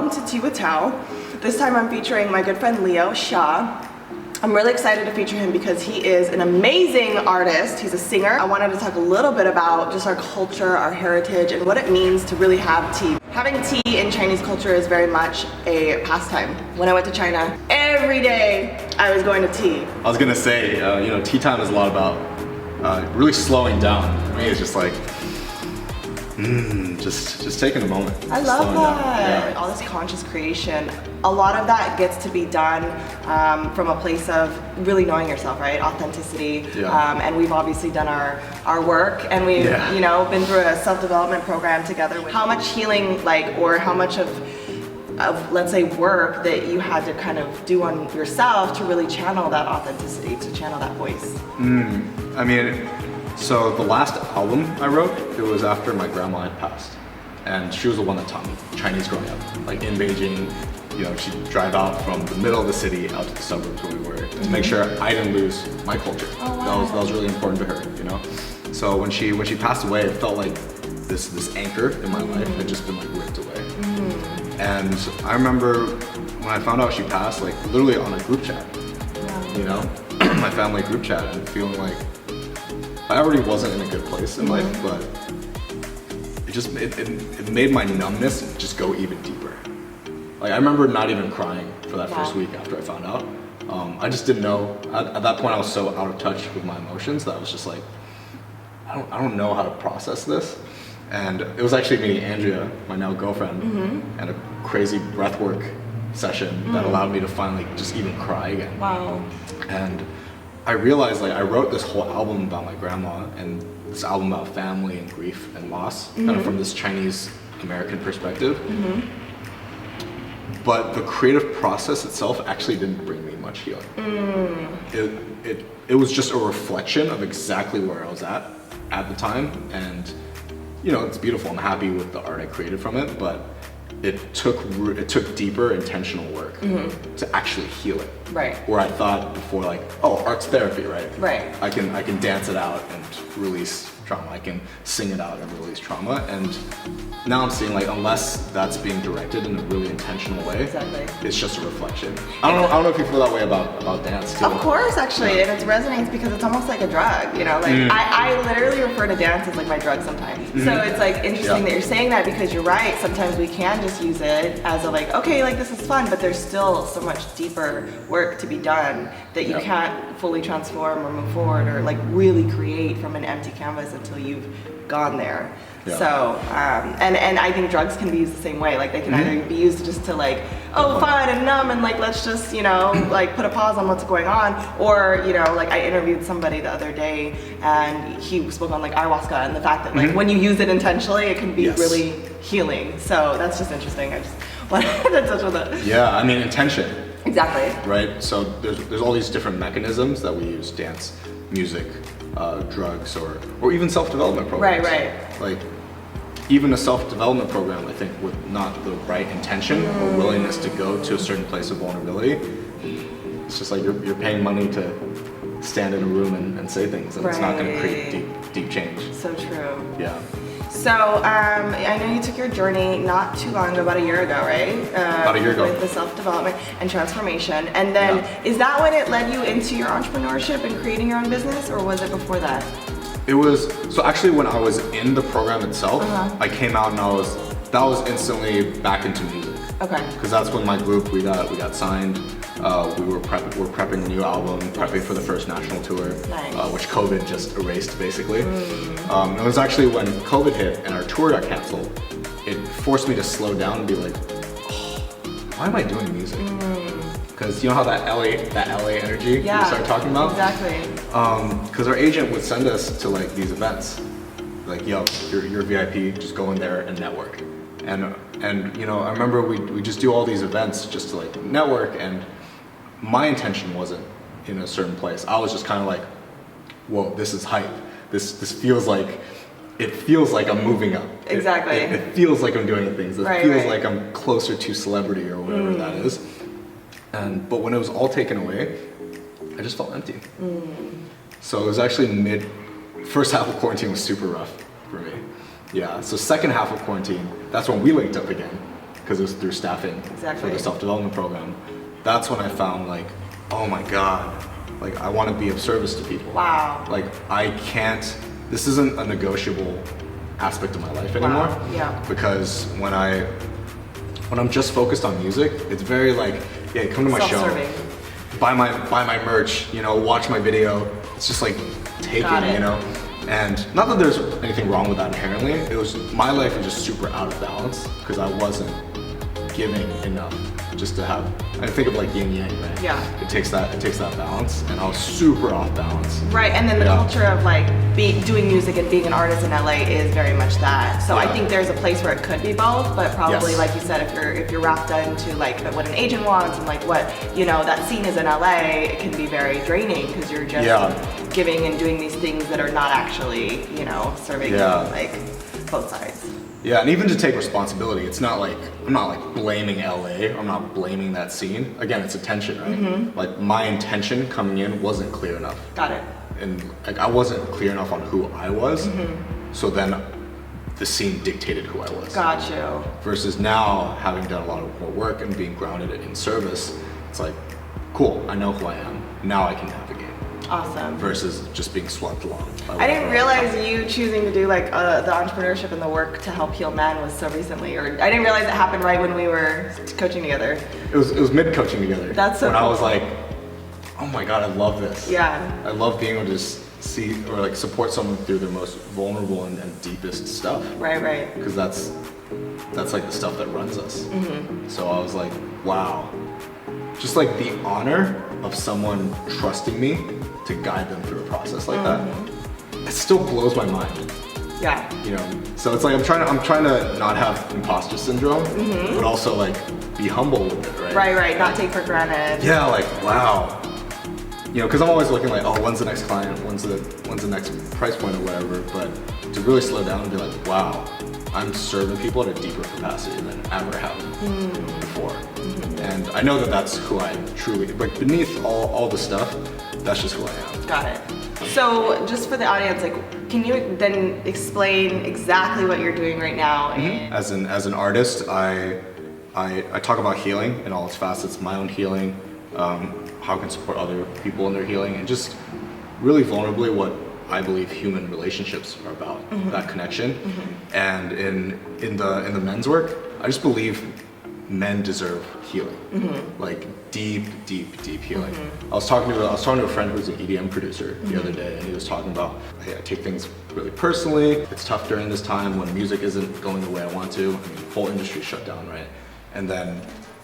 welcome to Tea with Tao. This time I'm featuring my good friend Leo Xia. I'm really excited to feature him because he is an amazing artist. He's a singer. I wanted to talk a little bit about just our culture, our heritage, and what it means to really have tea. Having tea in Chinese culture is very much a pastime. When I went to China, every day I was going to tea. I was gonna say, tea time is a lot about really slowing down. For me, it's just like, just taking a moment. I love that. Yeah. All this conscious creation. A lot of that gets to be done from a place of really knowing yourself, right? Authenticity. Yeah. And we've obviously done our work, and we've been through a self-development program together. How much healing, or how much of let's say work that you had to kind of do on yourself to really channel that authenticity, to channel that voice? So the last album I wrote, it was after my grandma had passed. And she was the one that taught me Chinese growing up. Like in Beijing, she'd drive out from the middle of the city out to the suburbs where we were to make sure I didn't lose my culture. Oh, wow. That was really important to her, So when she passed away, it felt like this anchor in my life had just been ripped away. And I remember when I found out she passed, literally on a group chat, my family group chat, and feeling like I already wasn't in a good place in life, but it made my numbness just go even deeper. I remember not even crying for that first week after I found out. I just didn't know. At that point, I was so out of touch with my emotions that I was just like, I don't know how to process this. And it was actually meeting Andrea, my now girlfriend, and a crazy breathwork session that allowed me to finally just even cry again. Wow. And I realized I wrote this whole album about my grandma and this album about family and grief and loss, kind of from this Chinese American perspective. But the creative process itself actually didn't bring me much healing. It was just a reflection of exactly where I was at the time, and it's beautiful. I'm happy with the art I created from it, but it took deeper intentional work to actually heal it. Right. Where I thought before, art's therapy, right? Right. I can dance it out and release trauma. I can sing it out and release trauma. And now I'm seeing unless that's being directed in a really intentional way, it's just a reflection. I don't know if you feel that way about dance too. Of course, actually, and it resonates because it's almost like a drug. I literally refer to dance as my drug sometimes. So it's interesting that you're saying that, because you're right. Sometimes we can just use it as a this is fun, but there's still so much deeper work to be done that you can't fully transform or move forward or really create from an empty canvas until you've gone there. Yeah. So, and I think drugs can be used the same way. They can either be used just to fun and numb and let's just, put a pause on what's going on. Or, I interviewed somebody the other day and he spoke on ayahuasca and the fact that when you use it intentionally, it can be really healing. So that's just interesting. I just wanted to touch on that. Yeah, intention. Exactly. Right? So there's all these different mechanisms that we use: dance, music, drugs, or even self-development programs. Right. Even a self-development program, I think, with not the right intention or willingness to go to a certain place of vulnerability, it's just you're paying money to stand in a room and say things, and it's not going to create deep change. So true. Yeah. So, I know you took your journey not too long ago, about a year ago, right? About a year ago. With the self-development and transformation. And then, is that when it led you into your entrepreneurship and creating your own business, or was it before that? It was, so actually when I was in the program itself, I came out and that was instantly back into music. Okay. Because that's when my group, we got signed. We're prepping a new album, prepping for the first national tour, which COVID just erased basically. It was actually when COVID hit and our tour got canceled, it forced me to slow down and be like, why am I doing music? Because you know how that LA energy we started talking about? Exactly. Because our agent would send us to these events, yo, you're VIP, just go in there and network. And I remember we just do all these events just to network, and my intention wasn't in a certain place. I was just kind of whoa, this is hype. This feels like I'm moving up. Exactly. It feels like I'm doing things. It feels like I'm closer to celebrity or whatever that is. But when it was all taken away, I just felt empty. So it was actually first half of quarantine was super rough for me. Yeah, so second half of quarantine, that's when we linked up again. because it was through staffing Exactly. for the self-development program. That's when I found like, oh my God, like I want to be of service to people. Wow. Like I can't, this isn't a negotiable aspect of my life anymore. Wow. Yeah. Because when I'm just focused on music, it's very like, yeah, come to my show, buy my merch, you know, watch my video. It's just like taking, you know. And not that there's anything wrong with that inherently. It was, my life was just super out of balance because I wasn't giving enough just to have, I think of like yin yang, right? Yeah. It takes that balance, and I was super off balance. Right, and then the culture of like doing music and being an artist in LA is very much that. So I think there's a place where it could be both, but probably like you said, if you're wrapped into like what an agent wants and like what, you know, that scene is in LA, it can be very draining because you're just giving and doing these things that are not actually, you know, serving like both sides. Yeah, and even to take responsibility, it's not like, I'm not like blaming LA, I'm not blaming that scene. Again, it's attention, right? Like my intention coming in wasn't clear enough. Got it. And like I wasn't clear enough on who I was, so then the scene dictated who I was. Got you. Versus now, having done a lot of more work and being grounded in service, it's like, cool, I know who I am, now I can navigate. Awesome. Versus just being swept along. I didn't realize you choosing to do like the entrepreneurship and the work to help heal men was so recently, or I didn't realize it happened right when we were coaching together. It was mid coaching together. That's so when cool. I was like, oh my God, I love this. Yeah. I love being able to just see or like support someone through their most vulnerable and deepest stuff. Right. Because that's like the stuff that runs us. So I was like, wow. Just like the honor of someone trusting me to guide them through a process like that, it still blows my mind. Yeah. You know, so it's like I'm trying to not have imposter syndrome, but also like be humble with it, right? Right. Not take for granted. Yeah, like wow. You know, because I'm always looking like, oh, when's the next client? When's the next price point or whatever? But to really slow down and be like, wow, I'm serving people at a deeper capacity than I ever have before. And I know that that's who I truly, like beneath all the stuff, that's just who I am. Got it. So just for the audience, like, can you then explain exactly what you're doing right now? As an artist, I talk about healing in all its facets, my own healing, how I can support other people in their healing, and just really vulnerably what I believe human relationships are about, that connection. And in the men's work, I just believe men deserve healing, like deep healing. I was talking to a friend who's an EDM producer the other day, and he was talking about, hey, I take things really personally. It's tough during this time when music isn't going the way I want to. I mean, the whole industry shut down, right? And then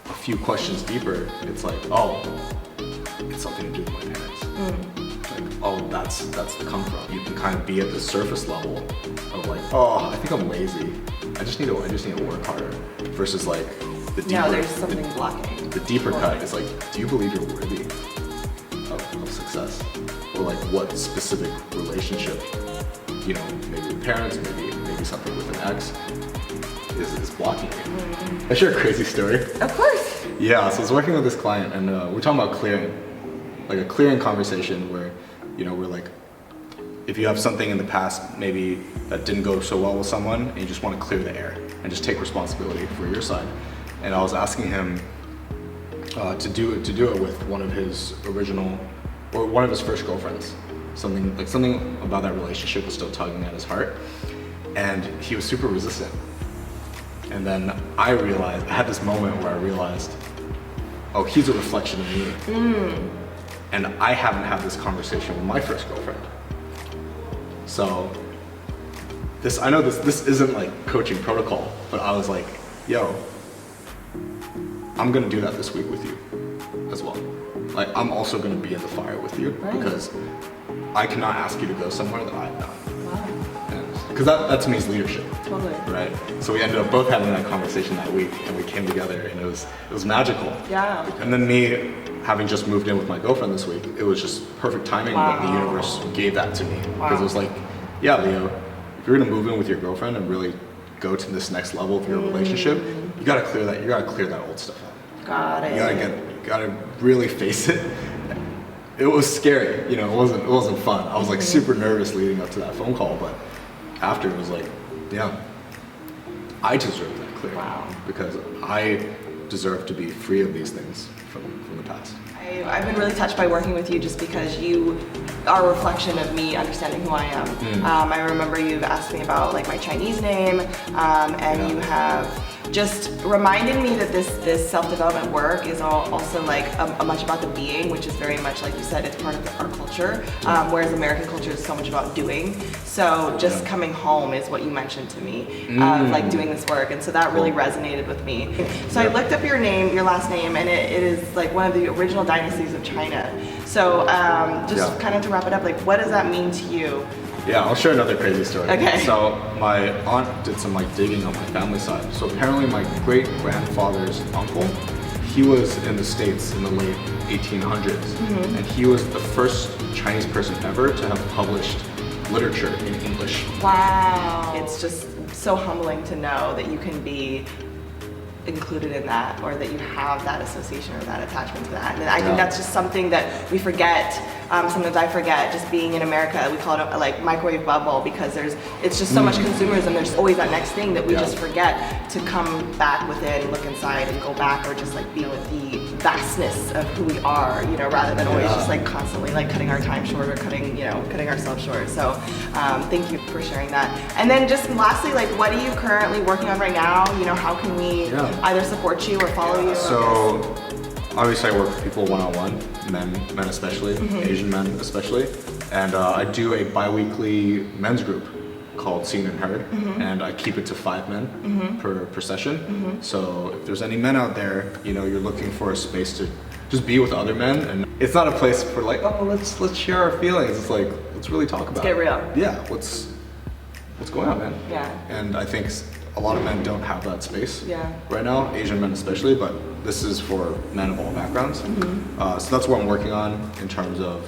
a few questions deeper, it's like, oh, it's something to do with my parents. Like, oh, that's the come from. You can kind of be at the surface level of like, oh, I think I'm lazy. I just need to work harder. Versus like the deeper. No, there's something blocking. The deeper cut is like, do you believe you're worthy of success? Or like what specific relationship, you know, maybe with parents, maybe something with an ex, is blocking you. I share a crazy story. Of course. Yeah, so I was working with this client, and we're talking about clearing, like a clearing conversation where, you know, we're like, if you have something in the past maybe that didn't go so well with someone, and you just want to clear the air and just take responsibility for your side. And I was asking him to do it with one of his first girlfriends. Something about that relationship was still tugging at his heart, and he was super resistant. And then I had this moment where I realized, oh, he's a reflection of me. And I haven't had this conversation with my first girlfriend. So I know this isn't like coaching protocol, but I was like, yo, I'm gonna do that this week with you as well. Like, I'm also gonna be in the fire with you, because I cannot ask you to go somewhere that I've done. Because that to me is leadership. Totally. Right? So we ended up both having that conversation that week, and we came together, and it was magical. Yeah. And then me having just moved in with my girlfriend this week, it was just perfect timing that the universe gave that to me. Because it was like, yeah, Leo, if you're gonna move in with your girlfriend and really go to this next level of your relationship, you gotta clear that old stuff out. Got it. You gotta really face it. It was scary, you know, it wasn't fun. I was like super nervous leading up to that phone call, but after it was like, yeah, I deserve that. clear. Wow. Because I deserve to be free of these things from the past. I've been really touched by working with you just because you are a reflection of me understanding who I am. I remember you've asked me about like my Chinese name, and you have just reminded me that this self-development work is also like much about the being, which is very much, like you said, it's part of our culture, whereas American culture is so much about doing. So just coming home is what you mentioned to me, of like doing this work, and so that really resonated with me. So I looked up your name, your last name, and it is like one of the original dynasties of China. So just kind of to wrap it up, like what does that mean to you? Yeah, I'll share another crazy story. Okay. So my aunt did some like digging on my family side. So apparently my great-grandfather's uncle, he was in the States in the late 1800s. And he was the first Chinese person ever to have published literature in English. Wow. It's just so humbling to know that you can be included in that, or that you have that association or that attachment to that. And I think that's just something that we forget. Sometimes I forget, just being in America, we call it a like microwave bubble, because it's just so much consumerism. There's always that next thing that we just forget to come back within, look inside, and go back, or just like be with the vastness of who we are, you know, rather than always just like constantly like cutting our time short or cutting ourselves short. So thank you for sharing that. And then just lastly, like what are you currently working on right now? You know, how can we either support you or follow you? So obviously I work with people one-on-one, men especially, Asian men especially, and I do a bi-weekly men's group called Seen and Heard, and I keep it to 5 men per session. So if there's any men out there, you know, you're looking for a space to just be with other men, and it's not a place for like, oh, let's share our feelings. It's like, let's really talk about it. Get real. Yeah, what's going on, man? Yeah. And I think a lot of men don't have that space right now, Asian men especially, but this is for men of all backgrounds. So that's what I'm working on in terms of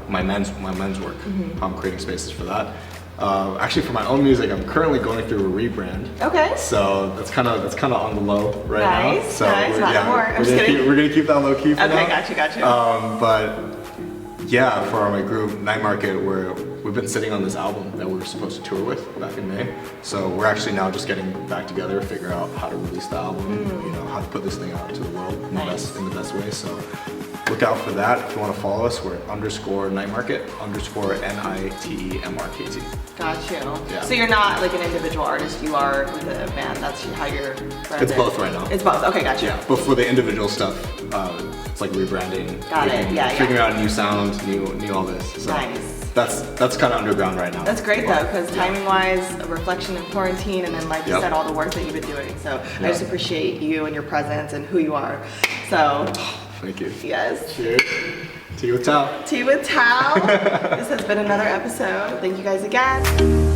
my men's work, how I'm creating spaces for that. Actually, for my own music, I'm currently going through a rebrand. Okay. So that's kind of on the low right now. So we're gonna keep that low key for now. Okay, gotcha. But yeah, for my group Night Market, we've been sitting on this album that we were supposed to tour with back in May. So we're actually now just getting back together, figure out how to release the album, you know, how to put this thing out into the world in the best way. So look out for that. If you want to follow us, we're at _Night Market _NITEMRKT. Got you. Yeah. So you're not like an individual artist, you are with a band. That's how you're branded. It's both right now. It's both. Okay, gotcha. Yeah, but for the individual stuff, it's like rebranding. Got it. Yeah. Figuring out new sound, new all this. So that's kind of underground right now. That's great though, because timing-wise, a reflection in quarantine, and then like you said, all the work that you've been doing. So I just appreciate you and your presence and who you are. So. Thank you. Yes. Cheers. Tea with Tao. Tea with Tao. This has been another episode. Thank you guys again.